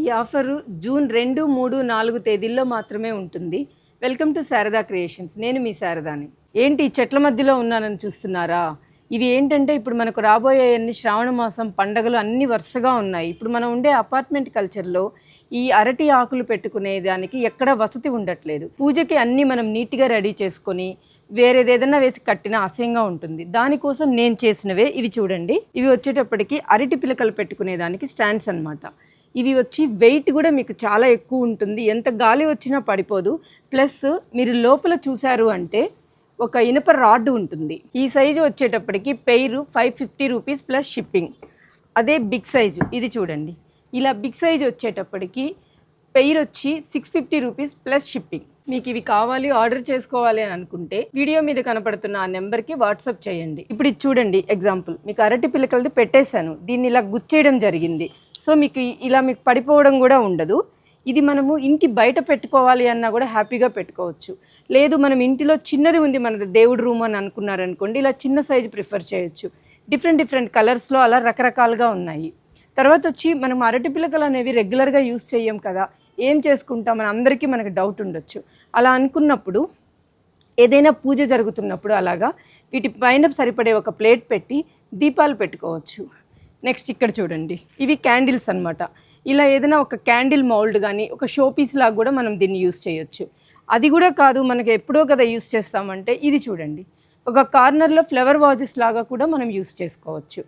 ఈ offer June 2, 3, 4 తేదీల్లో మాత్రమే ఉంటుంది. Welcome to Sharada creations. నేను మీ శారదాని. ఏంటి ఈ చెట్ల మధ్యలో ఉన్నానని చూస్తున్నారా? ఇవి ఏంటంటే ఇప్పుడు మనకు రాబోయే అన్ని శ్రావణ మాసం పండగలు అన్నీ వరుసగా ఉన్నాయి. ఇప్పుడు మనం ఉండే అపార్ట్మెంట్ కల్చర్లో ఈ అరటి ఆకులు పెట్టుకునే దానికి ఎక్కడ వసతి ఉండట్లేదు. పూజకి అన్నీ మనం నీట్గా రెడీ చేసుకొని వేరేదేదన్నా వేసి కట్టిన అసహ్యంగా ఉంటుంది. దానికోసం నేను చేసినవే ఇవి చూడండి. ఇవి వచ్చేటప్పటికి అరటి పిలకలు పెట్టుకునే దానికి స్టాండ్స్ అన్నమాట. ఇవి వచ్చి వెయిట్ కూడా మీకు చాలా ఎక్కువ ఉంటుంది. ఎంత గాలి వచ్చినా పడిపోదు. ప్లస్ మీరు లోపల చూశారు అంటే ఒక ఇనుప రాడ్ ఉంటుంది. ఈ సైజు వచ్చేటప్పటికి పెయిర్ 550 రూపీస్ ప్లస్ షిప్పింగ్. అదే బిగ్ సైజు ఇది చూడండి. ఇలా బిగ్ సైజు వచ్చేటప్పటికి పెయిర్ వచ్చి 650 రూపీస్ ప్లస్ షిప్పింగ్. మీకు ఇవి కావాలి, ఆర్డర్ చేసుకోవాలి అని అనుకుంటే వీడియో మీద కనపడుతున్న ఆ నెంబర్కి వాట్సాప్ చేయండి. ఇప్పుడు ఇది చూడండి ఎగ్జాంపుల్. మీకు అరటి పిలకలది పెట్టేశాను. దీన్ని ఇలా గుచ్చేయడం జరిగింది. సో మీకు ఇలా మీకు పడిపోవడం కూడా ఉండదు. ఇది మనము ఇంటి బయట పెట్టుకోవాలి అన్నా కూడా హ్యాపీగా పెట్టుకోవచ్చు. లేదు మనం ఇంటిలో చిన్నది ఉంది, మన దేవుడి రూమ్ అని అనుకున్నారనుకోండి, ఇలా చిన్న సైజు ప్రిఫర్ చేయొచ్చు. డిఫరెంట్ కలర్స్లో అలా రకరకాలుగా ఉన్నాయి. తర్వాత వచ్చి మనం అరటి పిలకలు అనేవి రెగ్యులర్గా యూస్ చేయం కదా, ఏం చేసుకుంటాం మన అందరికీ మనకు డౌట్ ఉండొచ్చు. అలా అనుకున్నప్పుడు ఏదైనా పూజ జరుగుతున్నప్పుడు అలాగా వీటి పైన సరిపడే ఒక ప్లేట్ పెట్టి దీపాలు పెట్టుకోవచ్చు. నెక్స్ట్ ఇక్కడ చూడండి, ఇవి క్యాండిల్స్ అన్నమాట. ఇలా ఏదైనా ఒక క్యాండిల్ మౌల్డ్ కానీ ఒక షో పీస్ లాగా కూడా మనం దీన్ని యూస్ చేయొచ్చు. అది కూడా కాదు, మనకి ఎప్పుడో కదా యూస్ చేస్తామంటే ఇది చూడండి, ఒక కార్నర్లో ఫ్లవర్ వాజెస్ లాగా కూడా మనం యూస్ చేసుకోవచ్చు.